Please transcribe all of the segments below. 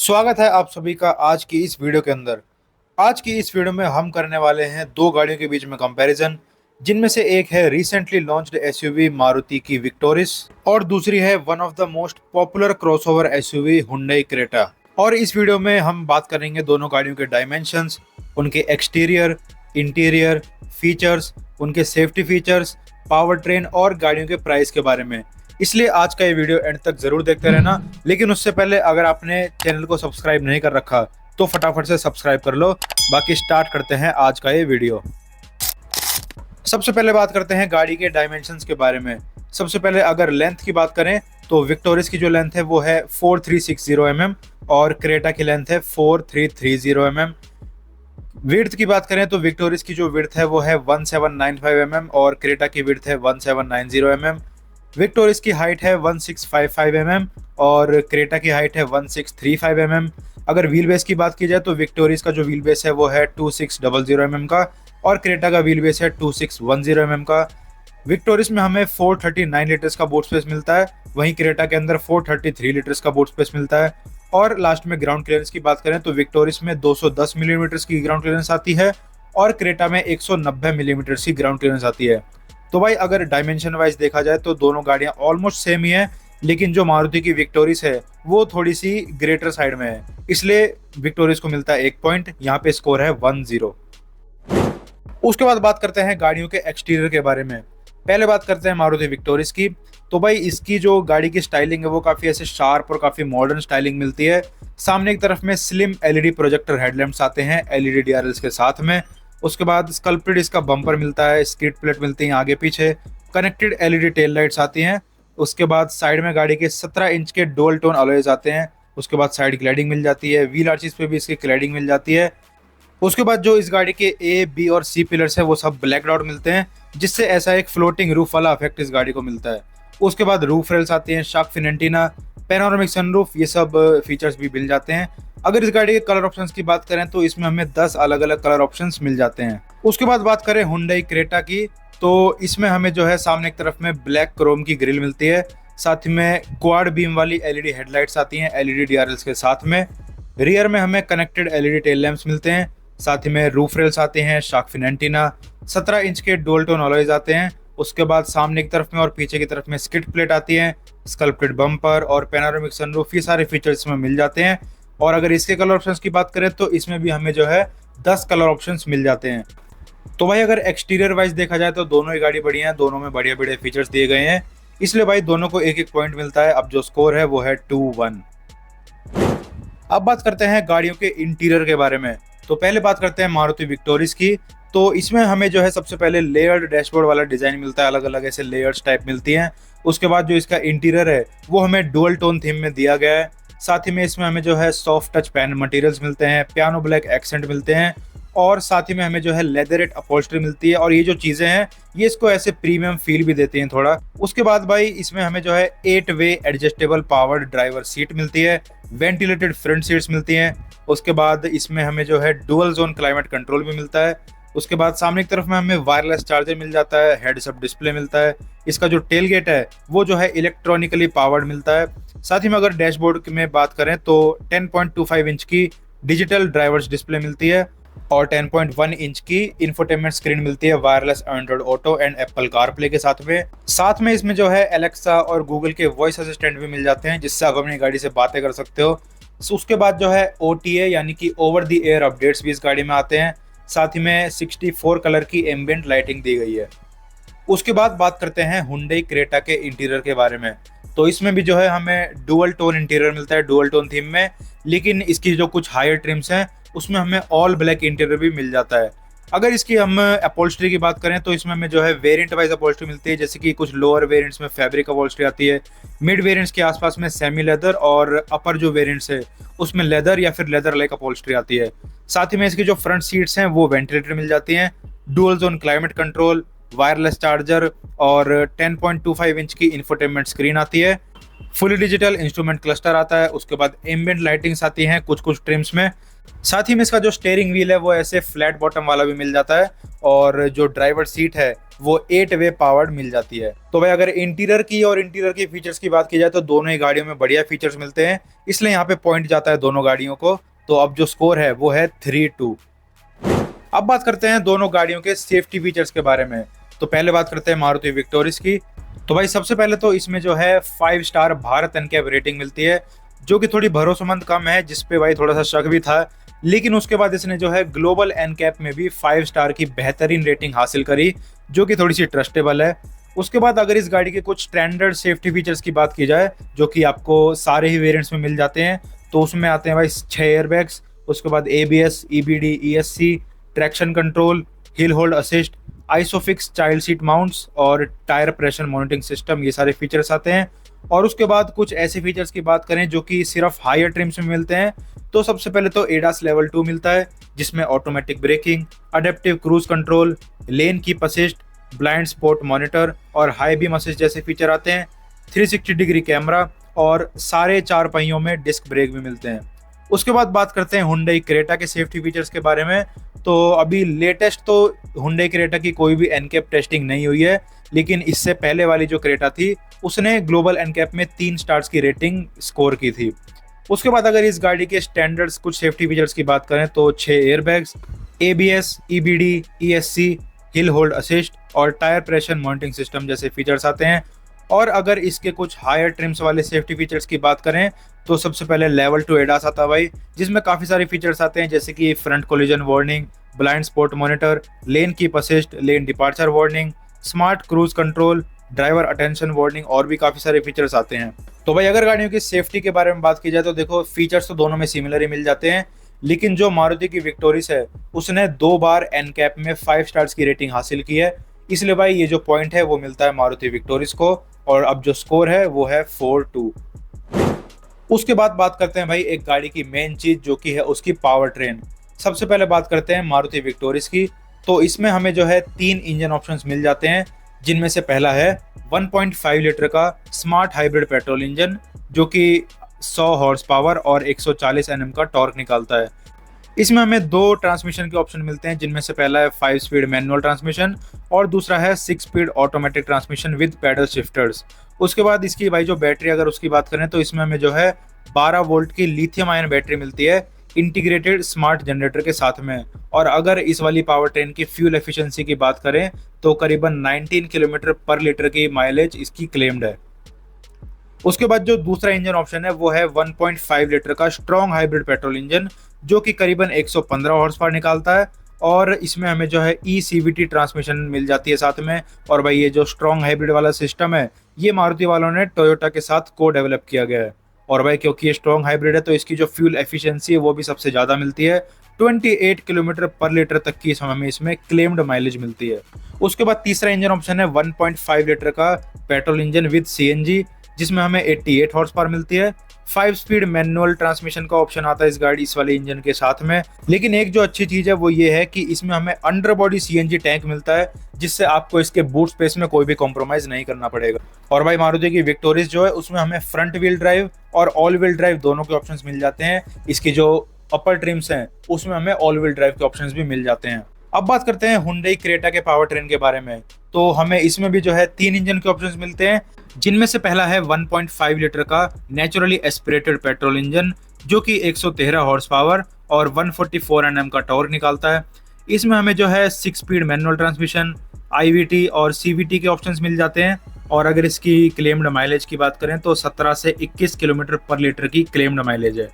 स्वागत है आप सभी का आज की इस वीडियो के अंदर। आज की इस वीडियो में हम करने वाले हैं दो गाड़ियों के बीच में कंपैरिजन, जिनमें से एक है रिसेंटली लॉन्च्ड एसयूवी मारुति की विक्टोरिस और दूसरी है one of the most popular crossover SUV Hyundai Creta. और इस वीडियो में हम बात करेंगे दोनों गाड़ियों के डायमेंशंस, उनके एक्सटीरियर, इंटीरियर, फीचर्स, उनके सेफ्टी फीचर्स, पावर ट्रेन और गाड़ियों के प्राइस के बारे में। इसलिए आज का ये वीडियो एंड तक जरूर देखते रहना। लेकिन उससे पहले अगर आपने चैनल को सब्सक्राइब नहीं कर रखा तो फटाफट से सब्सक्राइब कर लो। बाकी स्टार्ट करते हैं आज का ये वीडियो। सबसे पहले बात करते हैं गाड़ी के डायमेंशंस के बारे में। सबसे पहले अगर लेंथ की बात करें तो विक्टोरिस की जो लेंथ है वो है 4360 mm और क्रेटा की लेंथ है 4330 mm। विड्थ की बात करें तो विक्टोरिस की जो विड्थ है वो है 1795 mm और क्रेटा की विड्थ है 1790 mm। विक्टोरिस की हाइट है 1655 mm और क्रेटा की हाइट है 1635 mm। अगर व्हील बेस की बात की जाए तो विक्टोरिस का जो व्हील बेस है वो है 2600 mm का और क्रेटा का व्हील बेस है 2610 mm का। विक्टोरिस में हमें 439 लीटर्स का बूट स्पेस मिलता है, वहीं क्रेटा के अंदर 433 लीटर्स का बूट स्पेस मिलता है। और लास्ट में ग्राउंड क्लियरेंस की बात करें तो विक्टोरिस में 210 मिलीमीटर की ग्राउंड क्लियरेंस आती है और क्रेटा में 190 मिलीमीटर की ग्राउंड क्लियरेंस आती है। तो भाई अगर डायमेंशन वाइज देखा जाए तो दोनों गाड़ियां ऑलमोस्ट सेम ही है, लेकिन जो मारुति की विक्टोरिस है वो थोड़ी सी ग्रेटर साइड में है, इसलिए विक्टोरिस को मिलता है 1 पॉइंट। यहाँ पे स्कोर है 1-0। उसके बाद बात करते हैं गाड़ियों के एक्सटीरियर के बारे में। पहले बात करते हैं मारुति विक्टोरिस की। तो भाई इसकी जो गाड़ी की स्टाइलिंग है वो काफ़ी ऐसे शार्प और काफ़ी मॉडर्न स्टाइलिंग मिलती है। सामने की तरफ में स्लिम एलईडी प्रोजेक्टर हेडलैम्प्स आते हैं एलईडी डीआरएल्स के साथ में। उसके बाद स्कल्प्टेड इसका बम्पर मिलता है, स्किड प्लेट मिलती है आगे पीछे, कनेक्टेड एलईडी टेल लाइट्स आती हैं। उसके बाद साइड में गाड़ी के 17 इंच के डुअल टोन अलॉयज आते हैं। उसके बाद साइड क्लैडिंग मिल जाती है, व्हील आर्चेस पे भी इसकी क्लैडिंग मिल जाती है। उसके बाद जो इस गाड़ी के ए, बी और सी पिलर्स हैं वो सब ब्लैक डॉट मिलते हैं, जिससे ऐसा एक फ्लोटिंग रूफ वाला इफेक्ट इस गाड़ी को मिलता है। उसके बाद रूफ रेल्स आती हैं, shark fin antenna, panoramic sunroof, ये सब फीचर्स भी मिल जाते हैं। अगर इस गाड़ी के कलर ऑप्शंस की बात करें तो इसमें हमें 10 अलग अलग कलर ऑप्शंस मिल जाते हैं। उसके बाद बात करें हुंडई क्रेटा की तो इसमें हमें जो है सामने की तरफ में ब्लैक क्रोम की ग्रिल मिलती है, साथ ही में क्वाड बीम वाली एलईडी हेडलाइट्स आती हैं एलईडी डीआरएल्स के साथ में। रियर में हमें कनेक्टेड एलईडी टेल लैंप्स मिलते हैं, साथ ही में रूफ रेल्स आते हैं, शार्क फिन एंटीना, 17 इंच के डुअल टोन अलॉयज आते हैं। उसके बाद सामने की तरफ में और पीछे की तरफ में स्किड प्लेट आती है, स्कल्प्टेड बम्पर और पैनोरामिक सनरूफ, ये सारे फीचर्स इसमें मिल जाते हैं। और अगर इसके कलर ऑप्शंस की बात करें तो इसमें भी हमें जो है 10 कलर ऑप्शंस मिल जाते हैं। तो भाई अगर एक्सटीरियर वाइज देखा जाए तो दोनों ही गाड़ी बढ़िया है, दोनों में बढ़िया बढ़िया फीचर्स दिए गए हैं, इसलिए भाई दोनों को एक एक पॉइंट मिलता है। अब जो स्कोर है वो है 2-1। अब बात करते हैं गाड़ियों के इंटीरियर के बारे में। तो पहले बात करते हैं मारुति विक्टोरिस की। तो इसमें हमें जो है सबसे पहले लेयर्ड डैशबोर्ड वाला डिजाइन मिलता है, अलग अलग ऐसे लेयर्स टाइप मिलती हैं। उसके बाद जो इसका इंटीरियर है वो हमें डुअल टोन थीम में दिया गया है। साथ ही में इसमें हमें जो है सॉफ्ट टच पैन मटेरियल्स मिलते हैं, पियानो ब्लैक एक्सेंट मिलते हैं और साथ ही में हमें जो है लेदरेट अपहोल्स्ट्री मिलती है। और ये जो चीज़ें हैं ये इसको ऐसे प्रीमियम फील भी देती हैं थोड़ा। उसके बाद भाई इसमें हमें जो है 8 वे एडजस्टेबल पावर्ड ड्राइवर सीट मिलती है, वेंटिलेटेड फ्रंट सीट्स मिलती हैं। उसके बाद इसमें हमें जो है डुअल जोन क्लाइमेट कंट्रोल भी मिलता है। उसके बाद सामने की तरफ में हमें वायरलेस चार्जर मिल जाता है, हेड्स अप डिस्प्ले मिलता है। इसका जो टेल गेट है वो जो है इलेक्ट्रॉनिकली पावर्ड मिलता है। साथ ही में अगर डैशबोर्ड में बात करें तो 10.25 इंच की डिजिटल ड्राइवर्स डिस्प्ले मिलती है और 10.1 इंच की इंफोटेनमेंट स्क्रीन मिलती है wireless Android auto and Apple CarPlay के साथ में इसमें जो है एलेक्सा और गूगल के वॉइस असिस्टेंट भी मिल जाते हैं, जिससे आप अपनी गाड़ी से बातें कर सकते हो। उसके बाद जो है OTA यानी कि ओवर द एयर अपडेट्स भी इस गाड़ी में आते हैं। साथ ही में 64 कलर की एम्बिएंट लाइटिंग दी गई है। उसके बाद बात करते हैं हुंडई क्रेटा के इंटीरियर के बारे में। तो इसमें भी जो है हमें डुअल टोन इंटीरियर मिलता है, डुअल टोन थीम में, लेकिन इसकी जो कुछ हायर ट्रिम्स हैं उसमें हमें ऑल ब्लैक इंटीरियर भी मिल जाता है। अगर इसकी हम अपहोल्स्ट्री की बात करें तो इसमें हमें जो है वेरिएंट वाइज अपहोल्स्ट्री मिलती है, जैसे कि कुछ लोअर वेरिएंट्स में फैब्रिक अपहोल्स्ट्री आती है, मिड वेरिएंट्स के आसपास में सेमी लेदर और अपर जो वेरिएंट्स है उसमें लेदर या फिर लेदर लाइक अपहोल्स्ट्री आती है। साथ ही में इसकी जो फ्रंट सीट्स हैं वो वेंटिलेटर मिल जाती हैं, dual zone climate control, wireless charger और 10.25 इंच की इंफोटेनमेंट स्क्रीन आती है। फुली डिजिटल इंस्ट्रूमेंट क्लस्टर आता है, उसके बाद एम्बिएंट लाइटिंग्स आती हैं कुछ कुछ ट्रिम्स में। साथ ही में इसका जो स्टीयरिंग व्हील है वो ऐसे फ्लैट बॉटम वाला भी मिल जाता है, और जो ड्राइवर सीट है वो 8 वे पावर्ड मिल जाती है। तो भाई अगर इंटीरियर की और इंटीरियर की फीचर्स की बात की जाए तो दोनों ही गाड़ियों में बढ़िया फीचर्स मिलते हैं, इसलिए यहाँ पे पॉइंट जाता है दोनों गाड़ियों को। तो अब जो स्कोर है वो है 3-2। अब बात करते हैं दोनों गाड़ियों के सेफ्टी फीचर्स के बारे में। तो पहले बात करते हैं मारुति विक्टोरिस की। तो भाई सबसे पहले तो इसमें जो है 5 स्टार भारत एनकैप रेटिंग मिलती है, जो कि थोड़ी भरोसेमंद कम है, जिसपे भाई थोड़ा सा शक भी था। लेकिन उसके बाद इसने जो है ग्लोबल एनकैप में भी 5 स्टार की बेहतरीन रेटिंग हासिल करी, जो कि थोड़ी सी ट्रस्टेबल है। उसके बाद अगर इस गाड़ी के कुछ स्टैंडर्ड सेफ्टी फीचर्स की बात की जाए, जो कि आपको सारे ही वेरिएंट्स में मिल जाते हैं, तो उसमें आते हैं भाई 6 एयरबैग्स, उसके बाद ABS, EBD, ESC, traction control, hill hold assist, isofix child seat mounts और टायर प्रेशर मॉनिटरिंग सिस्टम, ये सारे फीचर्स आते हैं। और उसके बाद कुछ ऐसे फीचर्स की बात करें जो कि सिर्फ हायर ट्रिम्स में मिलते हैं, तो सबसे पहले तो ADAS लेवल 2 मिलता है, जिसमें automatic breaking, adaptive cruise control, lane keep assist, blind spot monitor और हाई बीम असिस्ट जैसे फीचर आते हैं। 360 डिग्री कैमरा और सारे 4 पहियों में डिस्क ब्रेक भी मिलते हैं। उसके बाद बात करते हैं हुंडई क्रेटा के सेफ्टी फीचर्स के बारे में। तो अभी लेटेस्ट तो हुंडई क्रेटा की कोई भी एनकैप टेस्टिंग नहीं हुई है, लेकिन इससे पहले वाली जो क्रेटा थी उसने ग्लोबल एनकैप में 3 स्टार्स की रेटिंग स्कोर की थी। उसके बाद अगर इस गाड़ी के स्टैंडर्ड्स कुछ सेफ्टी फीचर्स की बात करें तो 6 एयरबैग्स, ABS, EBD, ESC, हिल होल्ड असिस्ट और टायर प्रेशर मॉनिटरिंग सिस्टम जैसे फीचर्स आते हैं। और अगर इसके कुछ हायर ट्रिम्स वाले सेफ्टी फीचर्स की बात करें तो सबसे पहले लेवल 2 ADAS आता है भाई, जिसमें काफ़ी सारे फीचर्स आते हैं, जैसे कि front collision warning, blind spot monitor, lane keep assist, lane departure warning, smart cruise control, driver attention warning और भी काफ़ी सारे फीचर्स आते हैं। तो भाई अगर गाड़ियों की सेफ्टी के बारे में बात की जाए तो देखो फीचर्स तो दोनों में सिमिलर ही मिल जाते हैं, लेकिन जो मारुति की विक्टोरिस है उसने 2 बार एनकैप में 5 स्टार्स की रेटिंग हासिल की है, इसलिए भाई ये जो पॉइंट है वो मिलता है मारुति विक्टोरिस को। और अब जो स्कोर है वो है 4-2। उसके बाद बात करते हैं भाई एक गाड़ी की मेन चीज जो कि है उसकी पावर ट्रेन। सबसे पहले बात करते हैं मारुति विक्टोरिस की। तो इसमें हमें जो है 3 इंजन ऑप्शंस मिल जाते हैं, जिनमें से पहला है 1.5 लीटर का स्मार्ट हाइब्रिड पेट्रोल इंजन, जो कि 100 हॉर्स पावर और 140 Nm का टॉर्क निकालता है। इसमें हमें 2 ट्रांसमिशन के ऑप्शन मिलते हैं, जिनमें से पहला है 5 स्पीड मैनुअल ट्रांसमिशन और दूसरा है 6 speed automatic transmission with paddle shifters. उसके बाद इसकी भाई जो बैटरी अगर उसकी बात करें तो इसमें हमें जो है 12 वोल्ट की लिथियम आयन बैटरी मिलती है इंटीग्रेटेड स्मार्ट जनरेटर के साथ में। और अगर इस वाली पावर ट्रेन की फ्यूल एफिशिएंसी की बात करें तो करीबन 19 किलोमीटर पर लीटर की माइलेज इसकी क्लेम्ड है। उसके बाद जो दूसरा इंजन ऑप्शन है वो है 1.5 लीटर का स्ट्रॉन्ग हाइब्रिड पेट्रोल इंजन, जो कि करीबन 115 हॉर्स पावर निकालता है। और इसमें हमें जो है ECVT ट्रांसमिशन मिल जाती है साथ में। और भाई ये जो स्ट्रॉन्ग हाइब्रिड वाला सिस्टम है ये मारुति वालों ने टोयोटा के साथ को डेवलप किया गया है। और भाई क्योंकि ये स्ट्रॉन्ग हाइब्रिड है तो इसकी जो फ्यूल एफिशिएंसी है वो भी सबसे ज़्यादा मिलती है, 28 किलोमीटर पर लीटर तक की हमें इसमें क्लेम्ड माइलेज मिलती है। उसके बाद तीसरा इंजन ऑप्शन है 1.5 लीटर का पेट्रोल इंजन विद CNG, जिसमें हमें 88 हॉर्स पावर मिलती है। 5 स्पीड मैनुअल ट्रांसमिशन का ऑप्शन आता है इस वाले इंजन के साथ में। लेकिन एक जो अच्छी चीज है वो ये है कि इसमें हमें अंडर बॉडी CNG टैंक मिलता है, जिससे आपको इसके बूट स्पेस में कोई भी कॉम्प्रोमाइज नहीं करना पड़ेगा। और भाई मारुति की विक्टोरिस जो है उसमें हमें फ्रंट व्हील ड्राइव और ऑल व्हील ड्राइव दोनों के ऑप्शंस मिल जाते हैं। इसकी जो अपर ट्रिम्स हैं उसमें हमें ऑल व्हील ड्राइव के ऑप्शंस भी मिल जाते हैं। अब बात करते हैं हुंडई क्रेटा के पावर ट्रेन के बारे में। तो हमें इसमें भी जो है 3 इंजन के ऑप्शंस मिलते हैं, जिनमें से पहला है 1.5 लीटर का नेचुरली एस्पिरेटेड पेट्रोल इंजन, जो कि 113 हॉर्स पावर और 144 Nm का टॉर्क निकालता है। इसमें हमें जो है 6 स्पीड मैनुअल ट्रांसमिशन, IVT और CVT के ऑप्शंस मिल जाते हैं। और अगर इसकी क्लेम्ड माइलेज की बात करें तो 17 से 21 किलोमीटर पर लीटर की क्लेम्ड माइलेज है।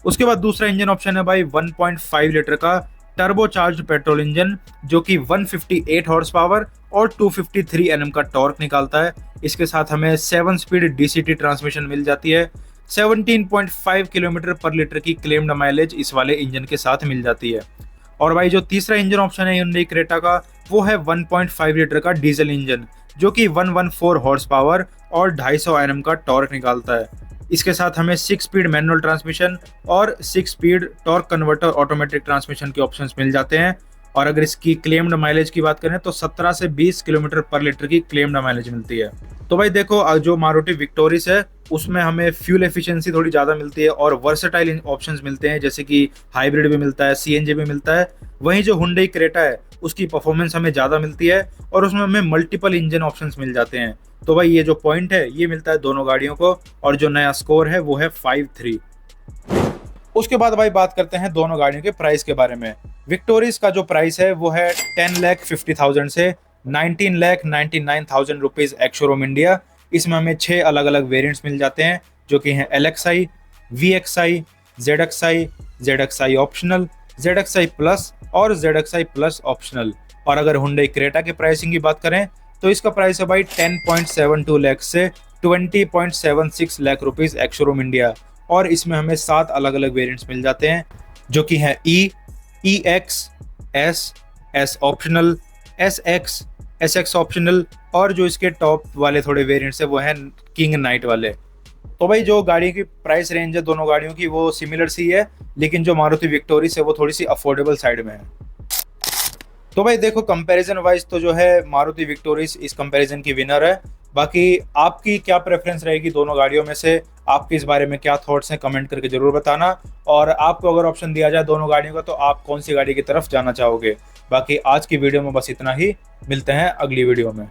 उसके बाद दूसरा इंजन ऑप्शन है भाई 1.5 लीटर का टर्बोचार्ज्ड पेट्रोल इंजन, जो कि 158 हॉर्स पावर और 253 Nm का टॉर्क निकालता है। इसके साथ हमें 7 स्पीड DCT ट्रांसमिशन मिल जाती है। 17.5 किलोमीटर पर लीटर की क्लेम्ड माइलेज इस वाले इंजन के साथ मिल जाती है। और भाई जो तीसरा इंजन ऑप्शन है Hyundai क्रेटा का वो है 1.5 लीटर का डीजल इंजन, जो कि 114 हॉर्स पावर और 250 Nm का टॉर्क निकालता है। इसके साथ हमें 6 स्पीड मैनुअल ट्रांसमिशन और 6 speed torque converter automatic transmission के ऑप्शंस मिल जाते हैं। और अगर इसकी क्लेम्ड माइलेज की बात करें तो 17 से 20 किलोमीटर पर लीटर की क्लेम्ड माइलेज मिलती है। तो भाई देखो, जो मारुति विक्टोरिस है उसमें हमें फ्यूल एफिशिएंसी थोड़ी ज़्यादा मिलती है और वर्सेटाइल ऑप्शंस मिलते हैं, जैसे कि हाइब्रिड भी मिलता है, सीएनजी भी मिलता है। वहीं जो हुंडई क्रेटा है उसकी परफॉर्मेंस हमें ज़्यादा मिलती है और उसमें हमें मल्टीपल इंजन ऑप्शंस मिल जाते हैं। तो भाई ये जो पॉइंट है ये मिलता है दोनों गाड़ियों को, और जो नया स्कोर है वो है 5-3। उसके बाद भाई बात करते हैं दोनों गाड़ियों के प्राइस के बारे में। विक्टोरिस का जो प्राइस है वो है 10,50,000 से 19,99,000 रुपीज़ एक्स शोरूम इंडिया। इसमें हमें 6 अलग अलग वेरिएंट्स मिल जाते हैं, जो कि हैं LXI, VXI, ZXI, ZXI optional, ZXI plus और ZXI प्लस ऑप्शनल। और अगर हुंडई क्रेटा के प्राइसिंग की बात करें तो इसका प्राइस है भाई 10.72 लाख से 20.76 lakh rupees ex showroom India. और इसमें हमें 7 अलग अलग वेरिएंट्स मिल जाते हैं, जो कि हैं EX, S optional, SX optional, और जो इसके टॉप वाले थोड़े वेरिएंट्स है वो हैं किंग नाइट वाले। तो भाई जो गाड़ी की प्राइस रेंज है दोनों गाड़ियों की वो सिमिलर सी है, लेकिन जो मारुति विक्टोरिस है वो थोड़ी सी अफोर्डेबल साइड में है। तो भाई देखो, कंपैरिजन वाइज तो जो है मारुति विक्टोरिस इस कंपैरिजन की विनर है। बाकी आपकी क्या प्रेफरेंस रहेगी दोनों गाड़ियों में से, आपके इस बारे में क्या थॉट्स हैं, कमेंट करके जरूर बताना। और आपको अगर ऑप्शन दिया जाए दोनों गाड़ियों का तो आप कौन सी गाड़ी की तरफ जाना चाहोगे। बाकी आज की वीडियो में बस इतना ही, मिलते हैं अगली वीडियो में।